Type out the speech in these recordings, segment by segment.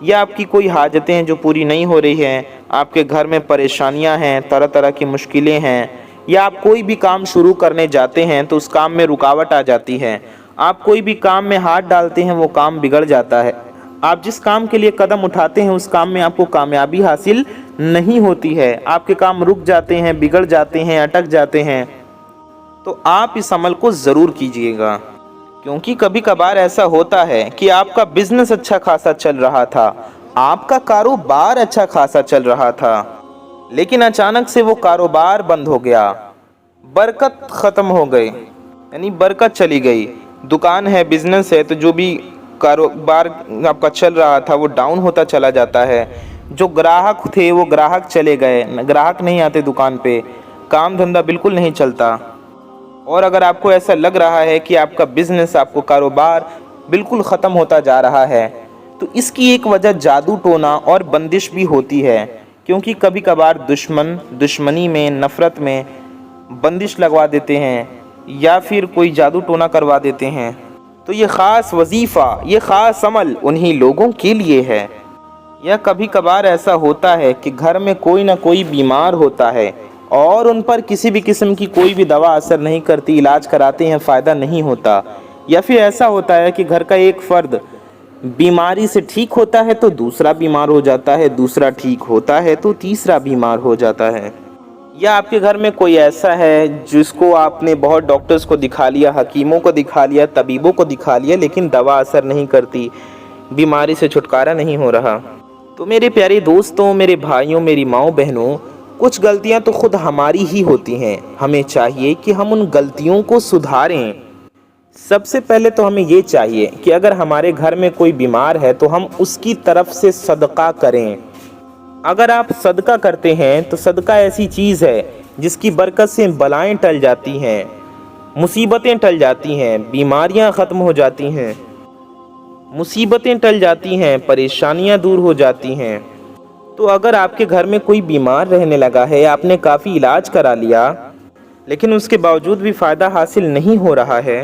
یا آپ کی کوئی حاجتیں ہیں جو پوری نہیں ہو رہی ہیں، آپ کے گھر میں پریشانیاں ہیں، طرح طرح کی مشکلیں ہیں، یا آپ کوئی بھی کام شروع کرنے جاتے ہیں تو اس کام میں رکاوٹ آ جاتی ہے، آپ کوئی بھی کام میں ہاتھ ڈالتے ہیں وہ کام بگڑ جاتا ہے، آپ جس کام کے لیے قدم اٹھاتے ہیں اس کام میں آپ کو کامیابی حاصل نہیں ہوتی ہے، آپ کے کام رک جاتے ہیں، بگڑ جاتے ہیں، اٹک جاتے ہیں، تو آپ اس عمل کو ضرور کیجئے گا، کیونکہ کبھی کبھار ایسا ہوتا ہے کہ آپ کا بزنس اچھا خاصا چل رہا تھا، آپ کا کاروبار اچھا خاصا چل رہا تھا، لیکن اچانک سے وہ کاروبار بند ہو گیا، برکت ختم ہو گئی، یعنی برکت چلی گئی، دکان ہے، بزنس ہے، تو جو بھی کاروبار آپ کا چل رہا تھا وہ ڈاؤن ہوتا چلا جاتا ہے، جو گراہک تھے وہ گراہک چلے گئے، گراہک نہیں آتے دکان پہ، کام دھندہ بالکل نہیں چلتا، اور اگر آپ کو ایسا لگ رہا ہے کہ آپ کا بزنس، آپ کو کاروبار بالکل ختم ہوتا جا رہا ہے، تو اس کی ایک وجہ جادو ٹونا اور بندش بھی ہوتی ہے، کیونکہ کبھی کبھار دشمنی میں، نفرت میں بندش لگوا دیتے ہیں یا پھر کوئی جادو ٹونا کروا دیتے ہیں، تو یہ خاص وظیفہ، یہ خاص عمل انہی لوگوں کے لیے ہے۔ یا کبھی کبھار ایسا ہوتا ہے کہ گھر میں کوئی نہ کوئی بیمار ہوتا ہے اور ان پر کسی بھی قسم کی کوئی بھی دوا اثر نہیں کرتی، علاج کراتے ہیں فائدہ نہیں ہوتا، یا پھر ایسا ہوتا ہے کہ گھر کا ایک فرد بیماری سے ٹھیک ہوتا ہے تو دوسرا بیمار ہو جاتا ہے، دوسرا ٹھیک ہوتا ہے تو تیسرا بیمار ہو جاتا ہے، یا آپ کے گھر میں کوئی ایسا ہے جس کو آپ نے بہت ڈاکٹرز کو دکھا لیا، حکیموں کو دکھا لیا، طبیبوں کو دکھا لیا، لیکن دوا اثر نہیں کرتی، بیماری سے چھٹکارا نہیں ہو رہا، تو میرے پیارے دوستوں، میرے بھائیوں، میری ماؤں بہنوں، کچھ غلطیاں تو خود ہماری ہی ہوتی ہیں، ہمیں چاہیے کہ ہم ان غلطیوں کو سدھاریں۔ سب سے پہلے تو ہمیں یہ چاہیے کہ اگر ہمارے گھر میں کوئی بیمار ہے تو ہم اس کی طرف سے صدقہ کریں۔ اگر آپ صدقہ کرتے ہیں تو صدقہ ایسی چیز ہے جس کی برکت سے بلائیں ٹل جاتی ہیں، مصیبتیں ٹل جاتی ہیں، بیماریاں ختم ہو جاتی ہیں، مصیبتیں ٹل جاتی ہیں، پریشانیاں دور ہو جاتی ہیں۔ تو اگر آپ کے گھر میں کوئی بیمار رہنے لگا ہے، آپ نے کافی علاج کرا لیا لیکن اس کے باوجود بھی فائدہ حاصل نہیں ہو رہا ہے،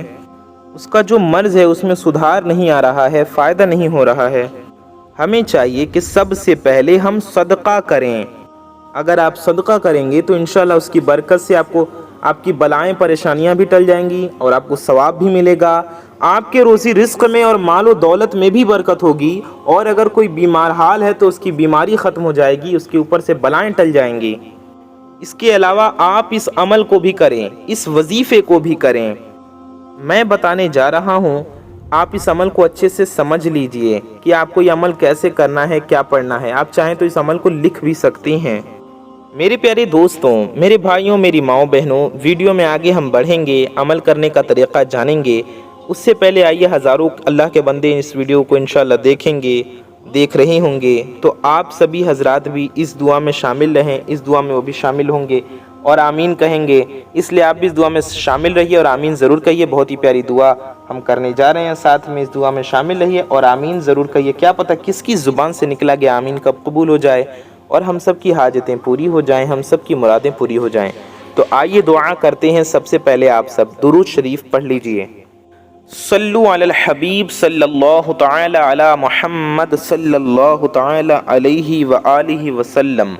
اس کا جو مرض ہے اس میں سدھار نہیں آ رہا ہے، فائدہ نہیں ہو رہا ہے، ہمیں چاہیے کہ سب سے پہلے ہم صدقہ کریں۔ اگر آپ صدقہ کریں گے تو انشاءاللہ اس کی برکت سے آپ کی بلائیں پریشانیاں بھی ٹل جائیں گی اور آپ کو ثواب بھی ملے گا، آپ کے روزی رزق میں اور مال و دولت میں بھی برکت ہوگی، اور اگر کوئی بیمار حال ہے تو اس کی بیماری ختم ہو جائے گی، اس کے اوپر سے بلائیں ٹل جائیں گی۔ اس کے علاوہ آپ اس عمل کو بھی کریں، اس وظیفے کو بھی کریں، میں بتانے جا رہا ہوں، آپ اس عمل کو اچھے سے سمجھ لیجئے کہ آپ کو یہ عمل کیسے کرنا ہے، کیا پڑھنا ہے، آپ چاہیں تو اس عمل کو لکھ بھی سکتے ہیں۔ میرے پیارے دوستوں، میرے بھائیوں، میری ماؤں بہنوں، ویڈیو میں آگے ہم بڑھیں گے، عمل کرنے کا طریقہ جانیں گے، اس سے پہلے آئیے ہزاروں اللہ کے بندے اس ویڈیو کو انشاءاللہ دیکھیں گے، دیکھ رہے ہوں گے، تو آپ سبھی حضرات بھی اس دعا میں شامل رہیں، اس دعا میں وہ بھی شامل ہوں گے اور آمین کہیں گے، اس لیے آپ بھی اس دعا میں شامل رہیے اور آمین ضرور کہیے۔ بہت ہی پیاری دعا ہم کرنے جا رہے ہیں، ساتھ میں اس دعا میں شامل رہیے اور آمین ضرور کہیے، کیا پتہ کس کی زبان سے نکلا گیا آمین کب قبول ہو جائے اور ہم سب کی حاجتیں پوری ہو جائیں، ہم سب کی مرادیں پوری ہو جائیں۔ تو آئیے دعا کرتے ہیں، سب سے پہلے آپ سب درود شریف پڑھ لیجئے۔ صلو علی الحبیب صلی اللہ تعالی علی محمد صلی اللہ تعالی علیہ وآلہ وسلم۔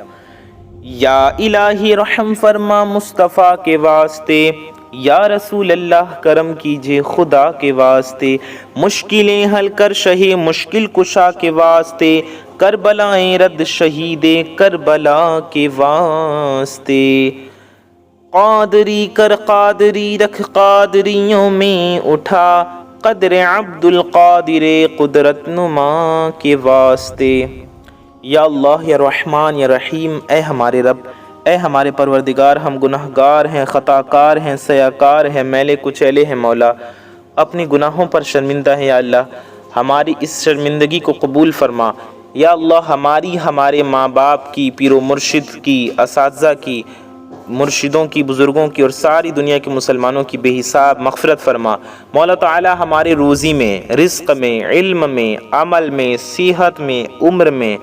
یا الہی رحم فرما مصطفیٰ کے واسطے، یا رسول اللہ کرم کیجئے خدا کے واسطے، مشکلیں حل کر شہ مشکل کشا کے واسطے، کربلائیں رد شہید کربلا کے واسطے، قادری کر قادری رکھ قادریوں میں اٹھا، قدر عبد القادر قدرت نما کے واسطے۔ یا اللہ، یا رحمان، یا رحیم، اے ہمارے رب، اے ہمارے پروردگار، ہم گناہگار ہیں، خطا کار ہیں، سیاکار ہیں، میلے کچیلے ہیں مولا، اپنی گناہوں پر شرمندہ ہیں یا اللہ، ہماری اس شرمندگی کو قبول فرما یا اللہ، ہماری، ہمارے ماں باپ کی، پیر و مرشد کی، اساتذہ کی، مرشدوں کی، بزرگوں کی اور ساری دنیا کے مسلمانوں کی بے حساب مغفرت فرما مولا تعالی، ہمارے روزی میں، رزق میں، علم میں، عمل میں، صحت میں، عمر میں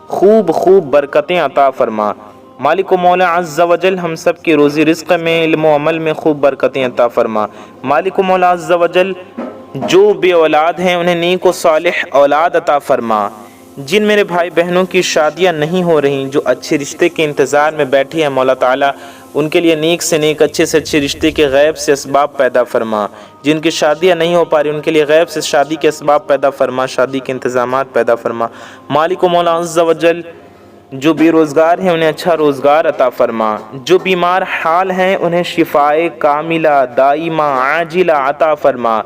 خوب برکتیں عطا فرما مالک و مولا عز و جل، ہم سب کے روزی رزق میں، علم و عمل میں خوب برکتیں عطا فرما مالک و مولا عز و جل، جو بے اولاد ہیں انہیں نیک و صالح اولاد عطا فرما۔ جن میرے بھائی بہنوں کی شادیاں نہیں ہو رہی، جو اچھے رشتے کے انتظار میں بیٹھے ہیں، مولا تعالیٰ ان کے لیے نیک سے نیک، اچھے سے اچھے رشتے کے غیب سے اسباب پیدا فرما۔ جن کی شادیاں نہیں ہو پا رہی ان کے لیے غیب سے شادی کے اسباب پیدا فرما، شادی کے انتظامات پیدا فرما۔ مالک و مولا عز و جل جو بے روزگار ہیں انہیں اچھا روزگار عطا فرما۔ جو بیمار حال ہیں انہیں شفائے کاملہ دائمہ عاجلہ عطا فرما۔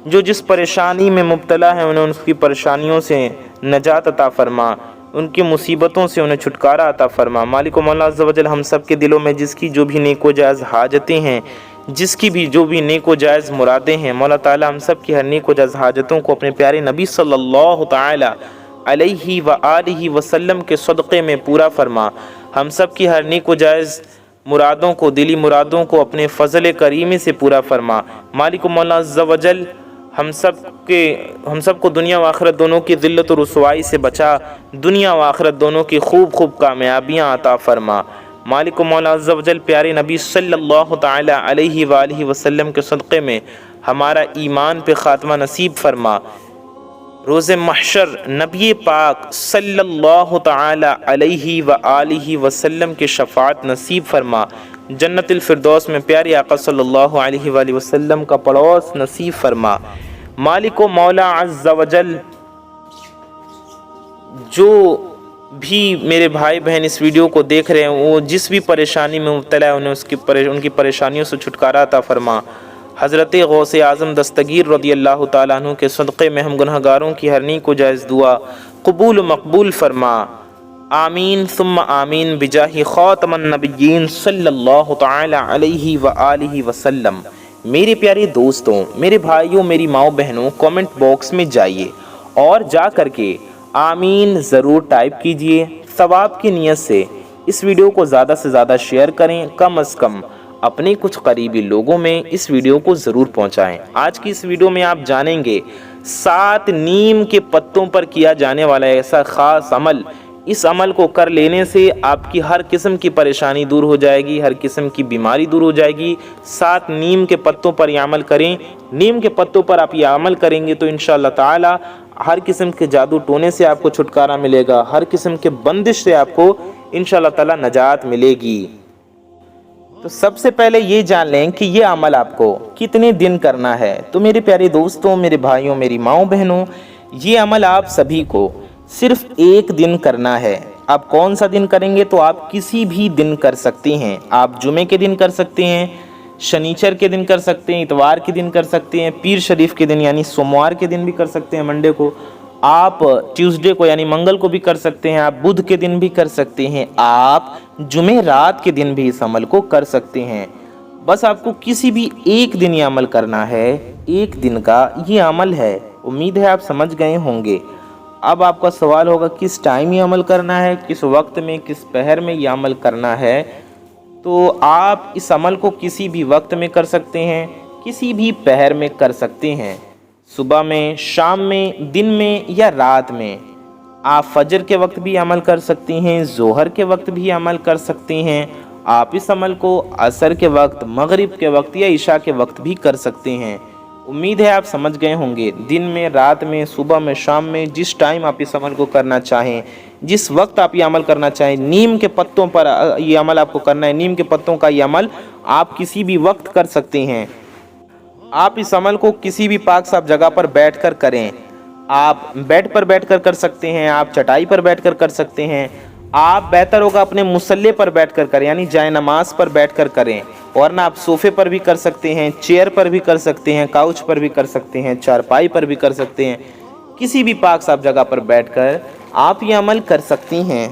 جو جس پریشانی میں مبتلا ہیں انہیں ان کی پریشانیوں سے نجات عطا فرما، ان کی مصیبتوں سے انہیں چھٹکارا عطا فرما۔ مالک و مولا عز و جل ہم سب کے دلوں میں جس کی جو بھی نیک و جائز حاجتیں ہیں، جس کی بھی جو بھی نیک و جائز مرادیں ہیں، مولا تعالیٰ ہم سب کی ہر نیک و جائز حاجتوں کو اپنے پیارے نبی صلی اللہ تعالیٰ علیہ وآلہ وسلم کے صدقے میں پورا فرما۔ ہم سب کی ہر نیک و جائز مرادوں کو، دلی مرادوں کو اپنے فضل کریمی سے پورا فرما۔ مالک و مولا عز و جل ہم سب کو دنیا و آخرت دونوں کی ذلت و رسوائی سے بچا، دنیا و آخرت دونوں کی خوب خوب کامیابیاں عطا فرما۔ مالک و مولا عز و جل پیارے نبی صلی اللہ تعالی علیہ وآلہ وسلم کے صدقے میں ہمارا ایمان پہ خاتمہ نصیب فرما۔ روز محشر نبی پاک صلی اللہ تعالی علیہ وآلہ وسلم کے شفاعت نصیب فرما۔ جنت الفردوس میں پیارے آقا صلی اللہ علیہ وآلہ وسلم کا پڑوس نصیب فرما۔ مالک و مولا عز و جل جو بھی میرے بھائی بہن اس ویڈیو کو دیکھ رہے ہیں وہ جس بھی پریشانی میں مبتلا ہے انہیں ان کی پریشانیوں سے چھٹکارا عطا فرما۔ حضرت غوث اعظم دستگیر رضی اللہ تعالیٰ عنہ کے صدقے میں ہم گنہگاروں کی ہر نیک و جائز دعا قبول و مقبول فرما۔ آمین ثم آمین بجاہ خاتم النبیین صلی اللہ تعالی علیہ وآلہ وسلم۔ میرے پیارے دوستوں، میرے بھائیوں، میری ماؤں بہنوں، کامنٹ باکس میں جائیے اور جا کر کے آمین ضرور ٹائپ کیجئے۔ ثواب کی نیت سے اس ویڈیو کو زیادہ سے زیادہ شیئر کریں، کم از کم اپنے کچھ قریبی لوگوں میں اس ویڈیو کو ضرور پہنچائیں۔ آج کی اس ویڈیو میں آپ جانیں گے 7 نیم کے پتوں پر کیا جانے والا ایسا خاص عمل، اس عمل کو کر لینے سے آپ کی ہر قسم کی پریشانی دور ہو جائے گی، ہر قسم کی بیماری دور ہو جائے گی۔ 7 نیم کے پتوں پر یہ عمل کریں۔ نیم کے پتوں پر آپ یہ عمل کریں گے تو انشاءاللہ تعالی ہر قسم کے جادو ٹونے سے آپ کو چھٹکارا ملے گا، ہر قسم کے بندش سے آپ کو انشاءاللہ تعالی نجات ملے گی۔ تو سب سے پہلے یہ جان لیں کہ یہ عمل آپ کو کتنے دن کرنا ہے۔ تو میرے پیارے دوستوں، میرے بھائیوں، میری ماؤں بہنوں، یہ عمل آپ سبھی کو صرف 1 دن کرنا ہے۔ آپ کون سا دن کریں گے؟ تو آپ کسی بھی دن کر سکتے ہیں۔ آپ جمعے کے دن کر سکتے ہیں، شنیچر کے دن کر سکتے ہیں، اتوار کے دن کر سکتے ہیں، پیر شریف کے دن یعنی سوموار کے دن بھی کر سکتے ہیں، منڈے کو آپ ٹیوزڈے کو یعنی منگل کو بھی کر سکتے ہیں، آپ بدھ کے دن بھی کر سکتے ہیں، آپ جمعہ رات کے دن بھی اس عمل کو کر سکتے ہیں۔ بس آپ کو کسی بھی 1 دن یہ عمل کرنا ہے، 1 دن کا یہ عمل ہے۔ امید ہے آپ سمجھ گئے ہوں گے۔ اب آپ کا سوال ہوگا کس ٹائم یہ عمل کرنا ہے، کس وقت میں، کس پہر میں یہ عمل کرنا ہے۔ تو آپ اس عمل کو کسی بھی وقت میں کر سکتے ہیں، کسی بھی پہر میں کر سکتے ہیں، صبح میں، شام میں، دن میں یا رات میں۔ آپ فجر کے وقت بھی عمل کر سکتے ہیں، ظہر کے وقت بھی عمل کر سکتے ہیں۔ آپ اس عمل کو عصر کے وقت، مغرب کے وقت یا عشاء کے وقت بھی کر سکتے ہیں۔ امید ہے آپ سمجھ گئے ہوں گے۔ دن میں، رات میں، صبح میں، شام میں، جس ٹائم آپ اس عمل کو کرنا چاہیں، جس وقت آپ یہ عمل کرنا چاہیں، نیم کے پتوں پر یہ عمل آپ کو کرنا ہے۔ نیم کے پتوں کا یہ عمل آپ کسی بھی وقت کر سکتے ہیں۔ آپ اس عمل کو کسی بھی پاک صاف جگہ پر بیٹھ کر کریں۔ آپ بیڈ پر بیٹھ کر کر سکتے ہیں، آپ چٹائی پر بیٹھ کر کر سکتے ہیں، آپ بہتر ہوگا اپنے مصلے پر بیٹھ کر کریں یعنی جائے نماز پر بیٹھ کر کریں، ورنہ آپ صوفے پر بھی کر سکتے ہیں، چیئر پر بھی کر سکتے ہیں، کاؤچ پر بھی کر سکتے ہیں، چارپائی پر بھی کر سکتے ہیں، کسی بھی پاک صاف جگہ پر بیٹھ کر آپ یہ عمل کر سکتی ہیں۔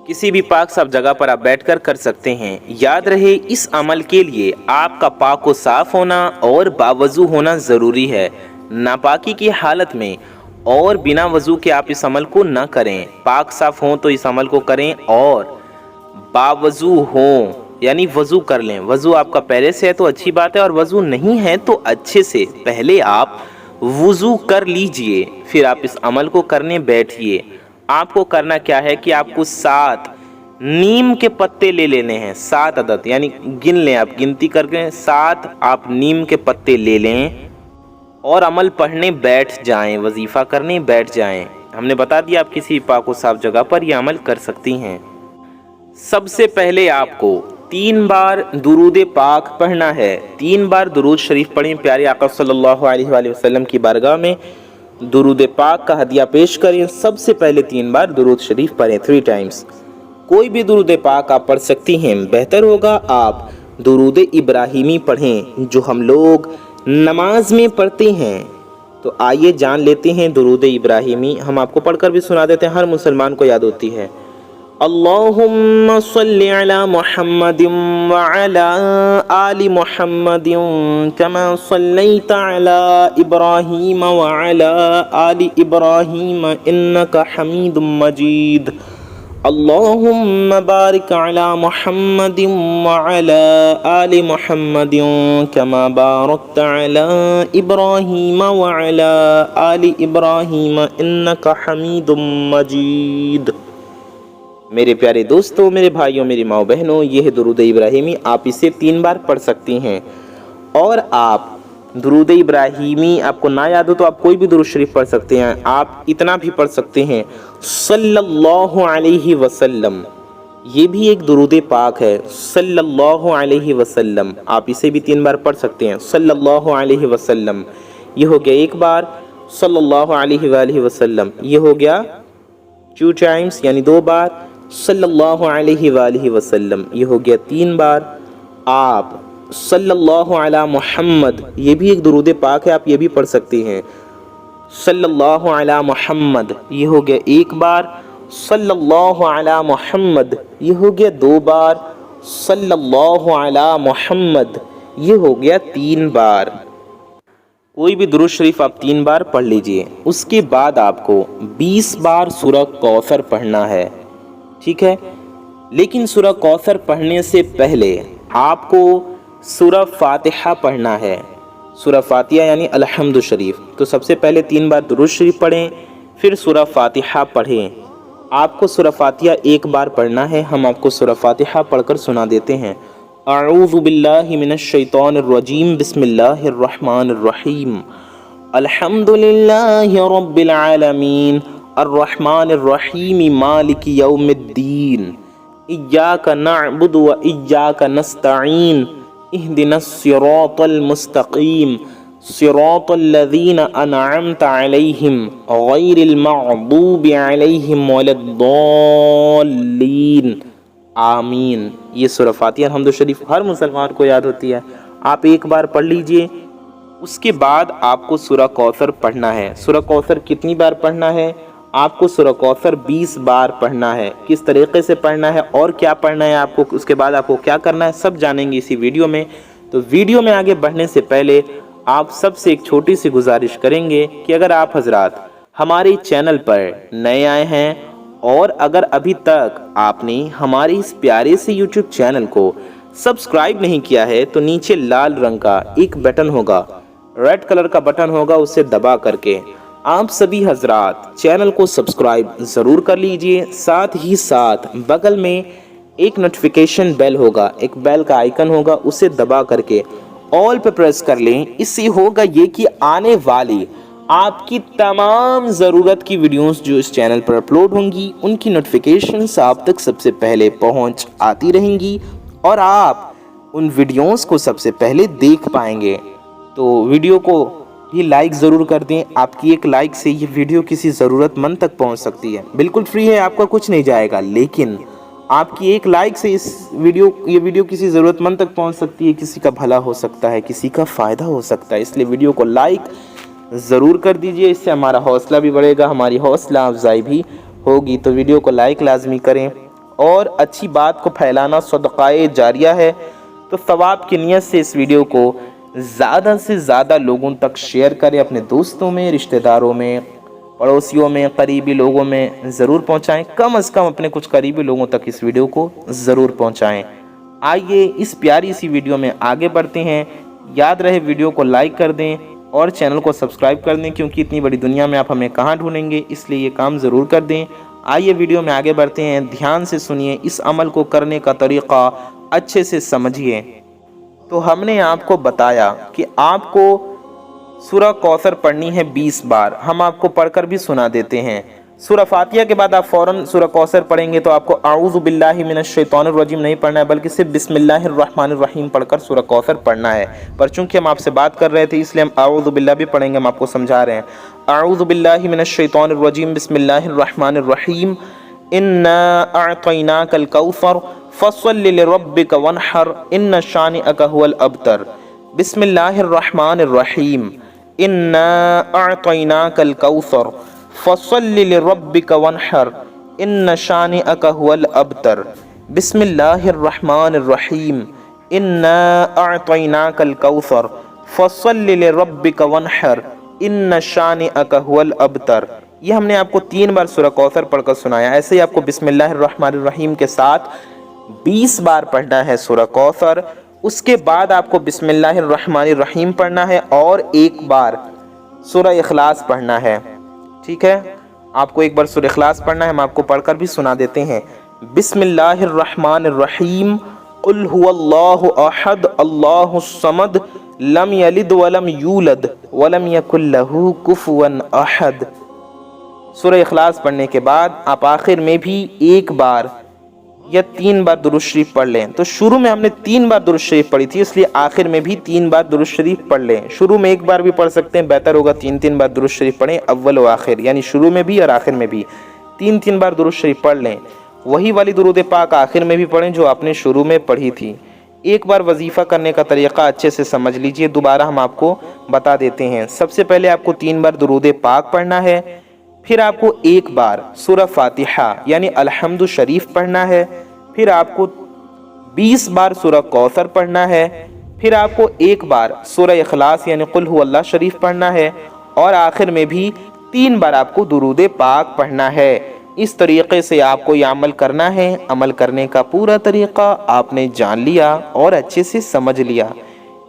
کسی بھی پاک صاف جگہ پر آپ بیٹھ کر کر سکتے ہیں۔ یاد رہے اس عمل کے لیے آپ کا پاک و صاف ہونا اور باوضو ہونا ضروری ہے۔ ناپاکی کی حالت میں اور بنا وضو کے آپ اس عمل کو نہ کریں۔ پاک صاف ہوں تو اس عمل کو کریں اور باوضو ہوں یعنی وضو کر لیں۔ وضو آپ کا پہلے سے ہے تو اچھی بات ہے، اور وضو نہیں ہے تو اچھے سے پہلے آپ وضو کر لیجئے، پھر آپ اس عمل کو کرنے بیٹھیے۔ آپ کو کرنا کیا ہے کہ آپ کو 7 نیم کے پتے لے لینے ہیں، 7 عدد یعنی گن لیں، آپ گنتی کر کے 7 آپ نیم کے پتے لے لیں۔ اور عمل پڑھنے بیٹھ جائیں، وظیفہ کرنے بیٹھ جائیں۔ ہم نے بتا دیا آپ کسی پاک و صاف جگہ پر یہ عمل کر سکتی ہیں۔ سب سے پہلے آپ کو 3 بار درود پاک پڑھنا ہے۔ 3 بار درود شریف پڑھیں، پیارے آقا صلی اللہ علیہ وآلہ وسلم کی بارگاہ میں درود پاک کا ہدیہ پیش کریں۔ سب سے پہلے 3 بار درود شریف پڑھیں، 3 ٹائمز۔ کوئی بھی درود پاک آپ پڑھ سکتی ہیں، بہتر ہوگا آپ درود ابراہیمی پڑھیں جو ہم لوگ نماز میں پڑھتے ہیں۔ تو آئیے جان لیتے ہیں درود ابراہیمی، ہم آپ کو پڑھ کر بھی سنا دیتے ہیں، ہر مسلمان کو یاد ہوتی ہے۔ اللہم صلی علی محمد وعلی آل محمد کما صلیت علی ابراہیم وعلی آل ابراہیم انکا حمید مجید۔ اللہم بارک علی محمد وعلی آل محمد کما بارکت علی ابراہیم وعلی آل ابراہیم انکا حمید مجید۔ میرے پیارے دوستوں، میرے بھائیوں، میری ماں بہنوں، یہ ہے درود ابراہیمی، آپ اسے 3 بار پڑھ سکتی ہیں۔ اور آپ درود ابراہیمی آپ کو نہ یاد ہو تو آپ کوئی بھی درود شریف پڑھ سکتے ہیں۔ آپ اتنا بھی پڑھ سکتے ہیں صلی اللہ علیہ وسلم، یہ بھی ایک درود پاک ہے، صلی اللہ علیہ وسلم، آپ اسے بھی 3 بار پڑھ سکتے ہیں۔ صلی اللہ علیہ وسلم یہ ہو گیا 1 بار، صلی اللہ علیہ وآلہ وسلم یہ ہو گیا 2 ٹائمز یعنی 2 بار، صلی اللہ علیہ وآلہ وسلم یہ ہو گیا 3 بار۔ آپ صلی اللہ علی محمد، یہ بھی ایک درود پاک ہے، آپ یہ بھی پڑھ سکتے ہیں۔ صلی اللہ علی محمد یہ ہو گیا 1 بار، صلی اللہ علی محمد یہ ہو گیا 2 بار، صلی اللہ علی محمد یہ ہو گیا 3 بار۔ کوئی بھی درود شریف آپ 3 بار پڑھ لیجئے۔ اس کے بعد آپ کو 20 بار سورہ کوثر پڑھنا ہے، ٹھیک ہے؟ لیکن سورہ کوثر پڑھنے سے پہلے آپ کو سورہ فاتحہ پڑھنا ہے۔ سورہ فاتحہ یعنی الحمد شریف، تو سب سے پہلے 3 بار درود شریف پڑھیں، پھر سورہ فاتحہ پڑھیں۔ آپ کو سورہ فاتحہ 1 بار پڑھنا ہے، ہم آپ کو سورہ فاتحہ پڑھ کر سنا دیتے ہیں۔ اعوذ باللہ من الشیطان الرجیم، بسم اللہ الرحمن الرحیم، الحمد للہ رب العالمین، الرحمن الرحیم، مالک یوم الدین، ایاک نعبد و ایاک نستعین، اہدنا الصراط المستقیم، صراط الذین انعمت علیہم غیر المغضوب علیہم ولا الضالین، آمین۔ یہ سورہ فاتحہ الحمد شریف ہر مسلمان کو یاد ہوتی ہے، آپ 1 بار پڑھ لیجئے۔ اس کے بعد آپ کو سورہ کوثر پڑھنا ہے۔ سورہ کوثر کتنی بار پڑھنا ہے؟ آپ کو سورہ کوثر 20 بار پڑھنا ہے۔ کس طریقے سے پڑھنا ہے اور کیا پڑھنا ہے آپ کو، اس کے بعد آپ کو کیا کرنا ہے، سب جانیں گے اسی ویڈیو میں۔ تو ویڈیو میں آگے بڑھنے سے پہلے آپ سب سے ایک چھوٹی سی گزارش کریں گے کہ اگر آپ حضرات ہمارے چینل پر نئے آئے ہیں اور اگر ابھی تک آپ نے ہمارے اس پیارے سے یوٹیوب چینل کو سبسکرائب نہیں کیا ہے تو نیچے لال رنگ کا ایک بٹن ہوگا، ریڈ کلر کا بٹن ہوگا، اسے دبا کر کے آپ سبھی حضرات چینل کو سبسکرائب ضرور کر لیجئے۔ ساتھ ہی ساتھ بغل میں ایک نوٹیفیکیشن بیل ہوگا، ایک بیل کا آئیکن ہوگا، اسے دبا کر کے آل پہ پریس کر لیں۔ اس سے ہوگا یہ کہ آنے والی آپ کی تمام ضرورت کی ویڈیوز جو اس چینل پر اپلوڈ ہوں گی ان کی نوٹیفیکیشنز آپ تک سب سے پہلے پہنچ آتی رہیں گی اور آپ ان ویڈیوز کو سب سے پہلے دیکھ پائیں گے۔ تو ویڈیو کو بھی لائک ضرور کر دیں، آپ کی ایک لائک سے یہ ویڈیو کسی ضرورت مند تک پہنچ سکتی ہے، بالکل فری ہے، آپ کا کچھ نہیں جائے گا، لیکن آپ کی ایک لائک سے یہ ویڈیو کسی ضرورت مند تک پہنچ سکتی ہے، کسی کا بھلا ہو سکتا ہے، کسی کا فائدہ ہو سکتا ہے، اس لیے ویڈیو کو لائک ضرور کر دیجئے، اس سے ہمارا حوصلہ بھی بڑھے گا، ہماری حوصلہ افزائی بھی ہوگی۔ تو ویڈیو کو لائک لازمی کریں اور اچھی بات کو پھیلانا صدقہ جاریہ ہے، تو ثواب کی نیت سے اس ویڈیو کو زیادہ سے زیادہ لوگوں تک شیئر کریں، اپنے دوستوں میں، رشتہ داروں میں، پڑوسیوں میں، قریبی لوگوں میں ضرور پہنچائیں، کم از کم اپنے کچھ قریبی لوگوں تک اس ویڈیو کو ضرور پہنچائیں۔ آئیے اس پیاری سی ویڈیو میں آگے بڑھتے ہیں۔ یاد رہے ویڈیو کو لائک کر دیں اور چینل کو سبسکرائب کر دیں، کیونکہ اتنی بڑی دنیا میں آپ ہمیں کہاں ڈھونڈیں گے، اس لیے یہ کام ضرور کر دیں۔ آئیے ویڈیو میں آگے بڑھتے ہیں، دھیان سے سنیے، اس عمل کو کرنے کا طریقہ اچھے سے سمجھیے۔ تو ہم نے آپ کو بتایا کہ آپ کو سورہ کوثر پڑھنی ہے 20 بار. ہم آپ کو پڑھ کر بھی سنا دیتے ہیں. سورہ فاتحہ کے بعد آپ فوراً سورہ کوثر پڑھیں گے تو آپ کو اعوذ باللہ من الشیطان الرجیم نہیں پڑھنا ہے بلکہ صرف بسم اللہ الرحمن الرحیم پڑھ کر سورہ کوثر پڑھنا ہے. پر چونکہ ہم آپ سے بات کر رہے تھے اس لیے ہم اعوذ باللہ بھی پڑھیں گے. ہم آپ کو سمجھا رہے ہیں. اعوذ باللہ من الشیطان الرجیم بسم اللہ الرحمن الرحیم انا اعطیناک الکوثر فصل لربک وانحر ان شانئک هو الابتر. بسم اللہ الرحمن الرحیم انا اعطیناک الکوثر فصل لربک وانحر ان شانئک هو الابتر. بسم اللہ الرحمن الرحیم انا اعطیناک الکوثر فصل لربک وانحر ان شانئک هو الابتر. یہ ہم نے آپ کو 3 بار سورہ کوثر پڑھ کر سنایا. ایسے ہی آپ کو بسم اللہ الرحمن الرحیم کے ساتھ 20 بار پڑھنا ہے سورہ کوثر. اس کے بعد آپ کو بسم اللہ الرحمن الرحیم پڑھنا ہے اور 1 بار سورہ اخلاص پڑھنا ہے. ٹھیک ہے, آپ کو 1 بار سورہ اخلاص پڑھنا ہے. ہم آپ کو پڑھ کر بھی سنا دیتے ہیں. بسم اللہ الرحمن الرحیم قل هو اللہ احد اللہ الصمد لم یلد ولم یولد ولم یکن لہ کفوا احد. سورہ اخلاص پڑھنے کے بعد آپ آخر میں بھی 1 بار یا 3 بار درود شریف پڑھ لیں. تو شروع میں ہم نے 3 بار درود شریف پڑھی تھی اس لیے آخر میں بھی 3 بار درود شریف پڑھ لیں. شروع میں 1 بار بھی پڑھ سکتے ہیں, بہتر ہوگا 3 بار درود شریف پڑھیں اول و آخر, یعنی شروع میں بھی اور آخر میں بھی 3 بار درود شریف پڑھ لیں. وہی والی درود پاک آخر میں بھی پڑھیں جو آپ نے شروع میں پڑھی تھی. 1 بار وظیفہ کرنے کا طریقہ اچھے سے سمجھ لیجئے, دوبارہ ہم آپ کو بتا دیتے ہیں. سب سے پہلے آپ کو 3 بار درود پاک پڑھنا ہے, پھر آپ کو 1 بار سورہ فاتحہ یعنی الحمد شریف پڑھنا ہے, پھر آپ کو 20 بار سورہ کوثر پڑھنا ہے, پھر آپ کو 1 بار سورہ اخلاص یعنی قل هو اللہ شریف پڑھنا ہے, اور آخر میں بھی 3 بار آپ کو درود پاک پڑھنا ہے. اس طریقے سے آپ کو یہ عمل کرنا ہے. عمل کرنے کا پورا طریقہ آپ نے جان لیا اور اچھے سے سمجھ لیا.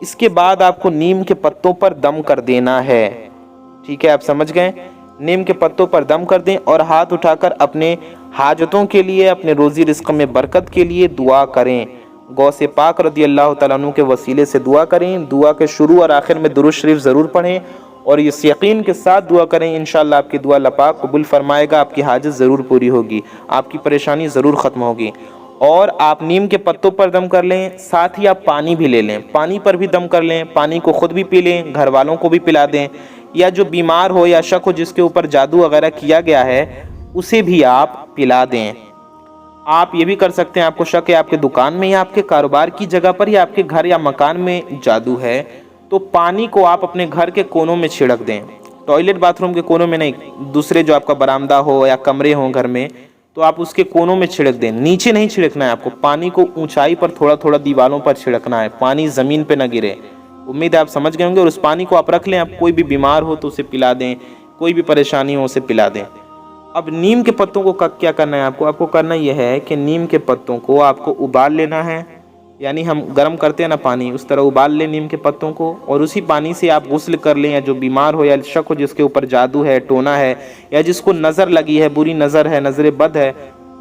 اس کے بعد آپ کو نیم کے پتوں پر دم کر دینا ہے. ٹھیک ہے, آپ سمجھ گئے. نیم کے پتوں پر دم کر دیں اور ہاتھ اٹھا کر اپنے حاجتوں کے لیے, اپنے روزی رزق میں برکت کے لیے دعا کریں. غوث پاک رضی اللہ تعالیٰ عنہ کے وسیلے سے دعا کریں. دعا کے شروع اور آخر میں درود شریف ضرور پڑھیں اور اس یقین کے ساتھ دعا کریں انشاءاللہ آپ کی دعا اللہ پاک قبول فرمائے گا. آپ کی حاجت ضرور پوری ہوگی, آپ کی پریشانی ضرور ختم ہوگی. اور آپ نیم کے پتوں پر دم کر لیں, ساتھ ہی آپ پانی بھی لے لیں, پانی پر بھی دم کر لیں. پانی کو خود بھی پی لیں, گھر والوں کو بھی پلا دیں, یا جو بیمار ہو یا شک ہو جس کے اوپر جادو وغیرہ کیا گیا ہے اسے بھی آپ پلا دیں. آپ یہ بھی کر سکتے ہیں, آپ کو شک ہے آپ کے دکان میں یا آپ کے کاروبار کی جگہ پر یا آپ کے گھر یا مکان میں جادو ہے, تو پانی کو آپ اپنے گھر کے کونوں میں چھڑک دیں. ٹوائلٹ باتھ روم کے کونوں میں نہیں, دوسرے جو آپ کا برآمدہ ہو یا کمرے ہوں گھر میں تو آپ اس کے کونوں میں چھڑک دیں. نیچے نہیں چھڑکنا ہے آپ کو, پانی کو اونچائی پر تھوڑا تھوڑا دیواروں پر چھڑکنا ہے, پانی زمین پہ نہ گرے. امید ہے آپ سمجھ گئے ہوں گے. اور اس پانی کو آپ رکھ لیں, آپ کوئی بھی بیمار ہو تو اسے پلا دیں, کوئی بھی پریشانی ہو اسے پلا دیں. اب نیم کے پتوں کو کیا کرنا ہے آپ کو کرنا یہ ہے کہ نیم کے پتوں کو آپ کو ابال لینا ہے, یعنی ہم گرم کرتے ہیں نا پانی, اس طرح ابال لیں نیم کے پتوں کو, اور اسی پانی سے آپ غسل کر لیں. یا جو بیمار ہو یا شک ہو جس کے اوپر جادو ہے, ٹونا ہے, یا جس کو نظر لگی ہے, بری نظر ہے, نظر بد ہے,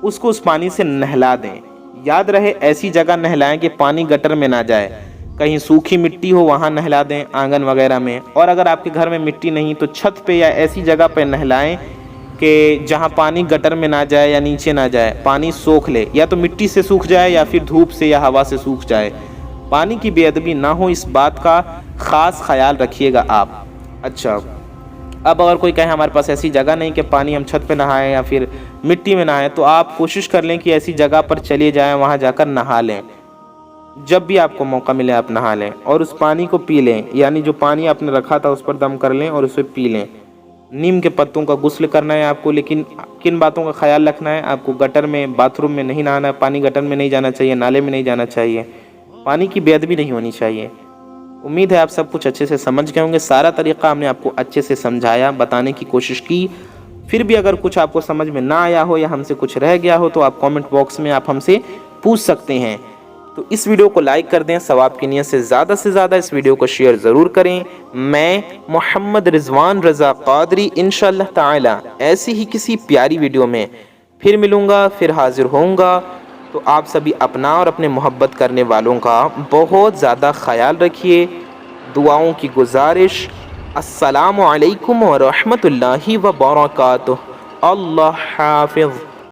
اس کو اس پانی سے نہلا دیں. یاد رہے ایسی جگہ نہلائیں کہ پانی گٹر میں نہ جائے. کہیں سوکھی مٹی ہو وہاں نہلا دیں, آنگن وغیرہ میں. اور اگر آپ کے گھر میں مٹی نہیں تو چھت پہ یا ایسی جگہ پہ نہلائیں کہ جہاں پانی گٹر میں نہ جائے یا نیچے نہ جائے, پانی سوکھ لے, یا تو مٹی سے سوکھ جائے یا پھر دھوپ سے یا ہوا سے سوکھ جائے. پانی کی بے ادبی نہ ہو, اس بات کا خاص خیال رکھیے گا آپ. اچھا, اب اگر کوئی کہے ہمارے پاس ایسی جگہ نہیں کہ پانی ہم چھت پہ نہائیں یا پھر مٹی میں نہائیں, تو آپ کوشش کر لیں کہ ایسی جگہ پر چلے جائیں, وہاں جا کر نہا لیں. جب بھی آپ کو موقع ملے آپ نہا لیں اور اس پانی کو پی لیں, یعنی جو پانی آپ نے رکھا تھا اس پر دم کر لیں اور اسے پی لیں. نیم کے پتوں کا غسل کرنا ہے آپ کو, لیکن کن باتوں کا خیال رکھنا ہے آپ کو؟ گٹر میں, باتھ روم میں نہیں نہانا, پانی گٹر میں نہیں جانا چاہیے, نالے میں نہیں جانا چاہیے, پانی کی بے ادبی نہیں ہونی چاہیے. امید ہے آپ سب کچھ اچھے سے سمجھ گئے ہوں گے. سارا طریقہ ہم نے آپ کو اچھے سے سمجھایا, بتانے کی کوشش کی. پھر بھی اگر کچھ آپ کو سمجھ میں نہ آیا ہو یا ہم سے کچھ رہ گیا ہو تو آپ کامنٹ باکس میں آپ ہم سے پوچھ سکتے ہیں. تو اس ویڈیو کو لائک کر دیں, ثواب کی نیت سے زیادہ اس ویڈیو کو شیئر ضرور کریں. میں محمد رضوان رضا قادری انشاءاللہ تعالی ایسی ہی کسی پیاری ویڈیو میں پھر ملوں گا, پھر حاضر ہوں گا. تو آپ سبھی اپنا اور اپنے محبت کرنے والوں کا بہت زیادہ خیال رکھیے. دعاؤں کی گزارش, السلام علیکم ورحمۃ اللہ وبرکاتہ۔ اللہ حافظ۔